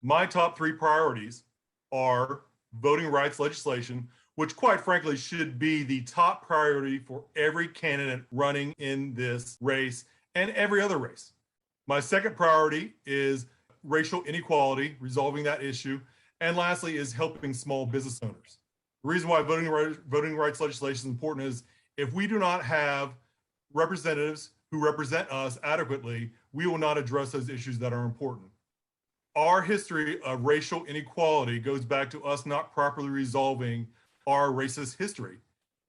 My top three priorities are voting rights legislation, which quite frankly should be the top priority for every candidate running in this race and every other race. My second priority is racial inequality, resolving that issue. And lastly is helping small business owners. The reason why voting rights legislation is important is if we do not have representatives who represent us adequately, we will not address those issues that are important. Our history of racial inequality goes back to us not properly resolving our racist history.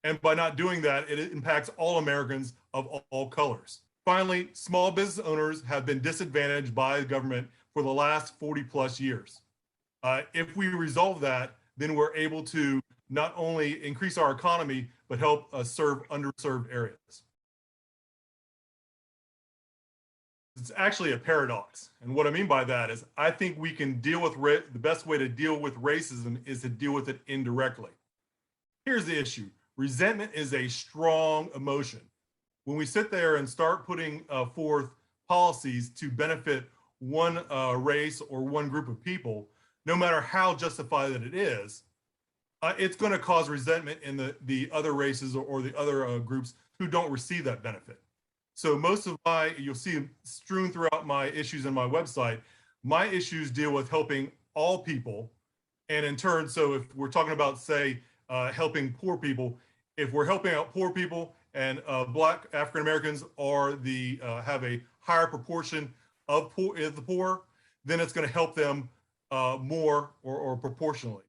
And by not doing that, it impacts all Americans of all colors. Finally, small business owners have been disadvantaged by the government for the last 40 plus years. If we resolve that, then we're able to not only increase our economy, but help serve underserved areas. It's actually a paradox. And what I mean by that is I think we can deal with the best way to deal with racism is to deal with it indirectly. Here's the issue. Resentment is a strong emotion. When we sit there and start putting forth policies to benefit one race or one group of people, no matter how justified that it is, it's going to cause resentment in the other races or the other groups who don't receive that benefit. So most of you'll see strewn throughout my issues in my website, my issues deal with helping all people. And in turn, so if we're talking about, say, helping poor people, if we're helping out poor people and Black African Americans are have a higher proportion of the poor, then it's going to help them more or proportionally.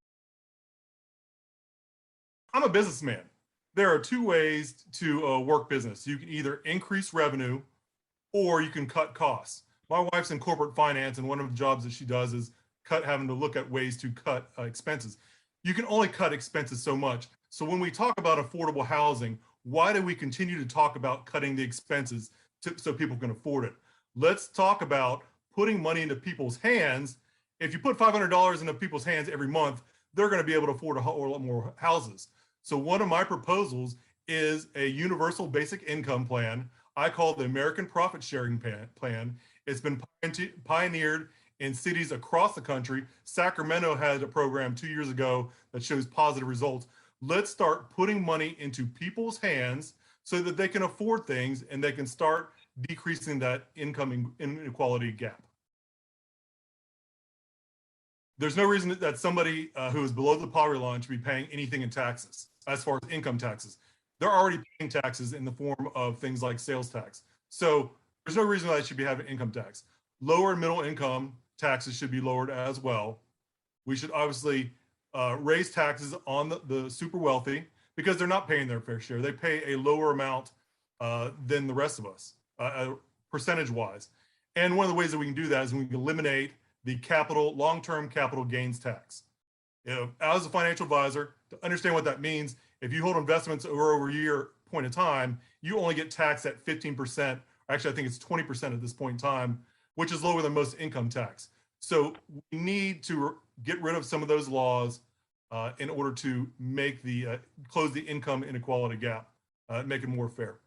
I'm a businessman. There are two ways to work business. You can either increase revenue or you can cut costs. My wife's in corporate finance, and one of the jobs that she does is having to look at ways to cut expenses. You can only cut expenses so much. So when we talk about affordable housing, why do we continue to talk about cutting the expenses so people can afford it? Let's talk about putting money into people's hands. If you put $500 into people's hands every month, they're going to be able to afford a whole lot more houses. So one of my proposals is a universal basic income plan. I call it the American Profit Sharing Plan. It's been pioneered in cities across the country. Sacramento had a program 2 years ago that shows positive results. Let's start putting money into people's hands so that they can afford things and they can start decreasing that income inequality gap. There's no reason that somebody who is below the poverty line should be paying anything in taxes as far as income taxes. They're already paying taxes in the form of things like sales tax. So there's no reason why they should be having income tax. Lower and middle income taxes should be lowered as well. We should obviously raise taxes on the super wealthy because they're not paying their fair share. They pay a lower amount than the rest of us, percentage-wise. And one of the ways that we can do that is we can eliminate the long-term capital gains tax. As a financial advisor, to understand what that means, if you hold investments over a year point in time, you only get taxed at 15%. Actually, I think it's 20% at this point in time, which is lower than most income tax. So we need to get rid of some of those laws in order to make close the income inequality gap, make it more fair.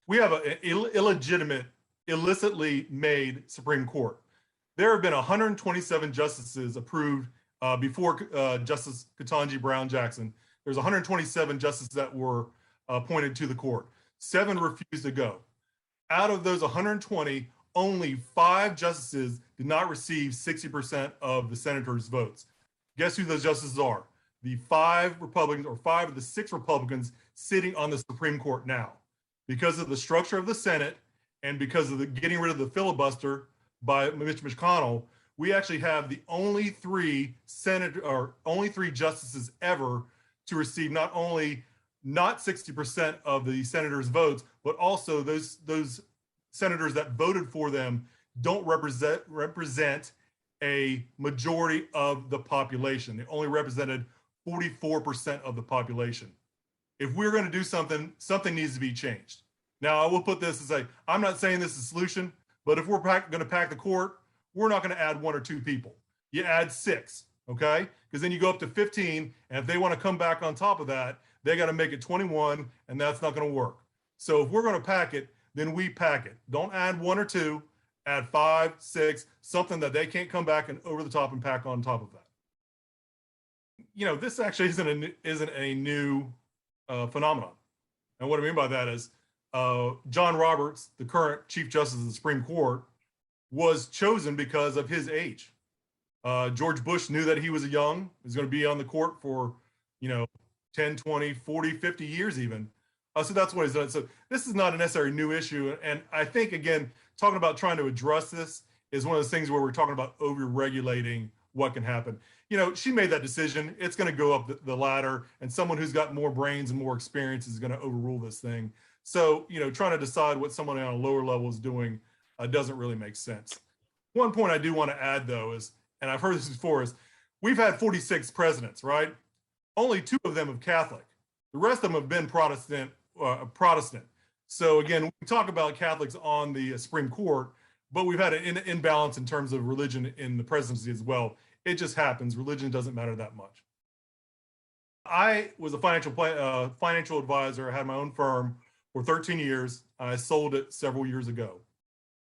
We have an illegitimate, illicitly made Supreme Court. There have been 127 justices approved before Justice Ketanji Brown Jackson. There's 127 justices that were appointed to the court. 7 refused to go. Out of those 120, only 5 justices did not receive 60% of the senators' votes. Guess who those justices are? The 5 Republicans, or 5 of the 6 Republicans sitting on the Supreme Court now. Because of the structure of the Senate and because of the getting rid of the filibuster by Mitch McConnell, we actually have the only 3 justices ever to receive not 60% of the senators' votes, but also those senators that voted for them don't represent a majority of the population. They only represented 44% of the population. If we're going to do something, something needs to be changed. Now, I will put this and say, I'm not saying this is a solution, but if we're going to pack the court, we're not going to add 1 or 2 people. You add 6, okay? Because then you go up to 15, and if they want to come back on top of that, they got to make it 21, and that's not going to work. So if we're going to pack it, then we pack it. Don't add 1 or 2, add 5, 6, something that they can't come back and over the top and pack on top of that. This actually isn't a new phenomenon. And what I mean by that is John Roberts, the current Chief Justice of the Supreme Court, was chosen because of his age. George Bush knew that he was going to be on the court for, 10, 20, 40, 50 years even. So that's what he's done. So this is not a necessarily new issue. And I think, again, talking about trying to address this is one of those things where we're talking about over-regulating what can happen. She made that decision. It's going to go up the ladder, and someone who's got more brains and more experience is going to overrule this thing. So, trying to decide what someone on a lower level is doing doesn't really make sense. One point I do want to add, though, is, and I've heard this before, is we've had 46 presidents, right? Only 2 of them are Catholic. The rest of them have been Protestant. So again, we talk about Catholics on the Supreme Court, but we've had an imbalance in terms of religion in the presidency as well. It just happens. Religion doesn't matter that much. I was a financial advisor. I had my own firm for 13 years. I sold it several years ago.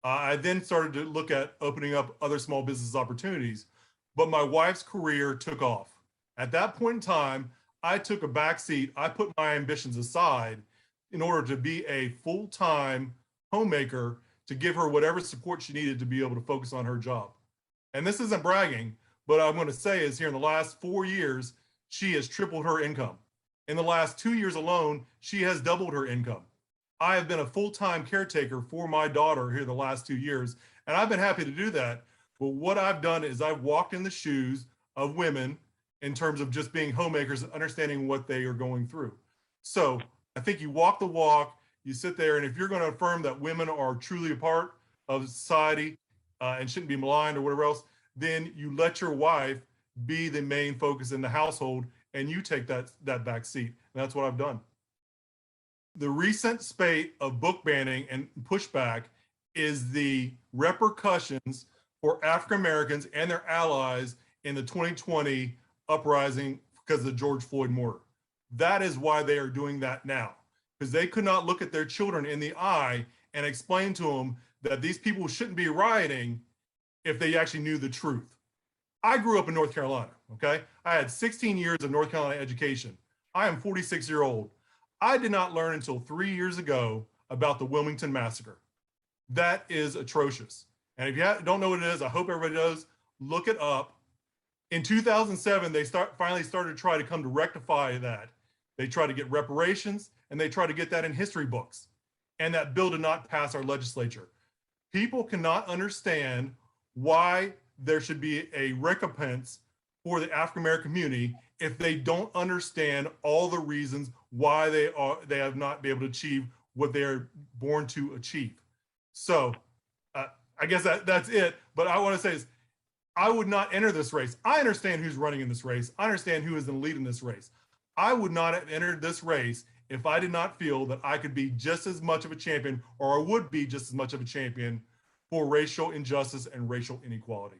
I then started to look at opening up other small business opportunities, but my wife's career took off. At that point in time, I took a back seat. I put my ambitions aside in order to be a full-time homemaker, to give her whatever support she needed to be able to focus on her job. And this isn't bragging, but I'm going to say is here in the last 4 years, she has tripled her income. In the last 2 years alone, she has doubled her income. I have been a full-time caretaker for my daughter here the last 2 years, and I've been happy to do that. But what I've done is I've walked in the shoes of women in terms of just being homemakers and understanding what they are going through. So I think you walk the walk, you sit there, and if you're going to affirm that women are truly a part of society and shouldn't be maligned or whatever else, then you let your wife be the main focus in the household, and you take that back seat. And that's what I've done. The recent spate of book banning and pushback is the repercussions for African Americans and their allies in the 2020 uprising because of the George Floyd murder. That is why they are doing that now, because they could not look at their children in the eye and explain to them that these people shouldn't be rioting if they actually knew the truth. I grew up in North Carolina, okay? I had 16 years of North Carolina education. I am 46-year-old. I did not learn until 3 years ago about the Wilmington Massacre. That is atrocious. And if you don't know what it is, I hope everybody does, look it up. In 2007, they finally started to try to come to rectify that. They tried to get reparations, and they tried to get that in history books. And that bill did not pass our legislature. People cannot understand why there should be a recompense for the African American community if they don't understand all the reasons why they have not been able to achieve what they are born to achieve. So I guess that's it. But I want to say is, I would not enter this race. I understand who's running in this race. I understand who is in the lead in this race. I would not have entered this race if I did not feel that I could be just as much of a champion, or I would be just as much of a champion for racial injustice and racial inequality.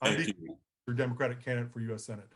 I'm the Democratic candidate for U.S. Senate.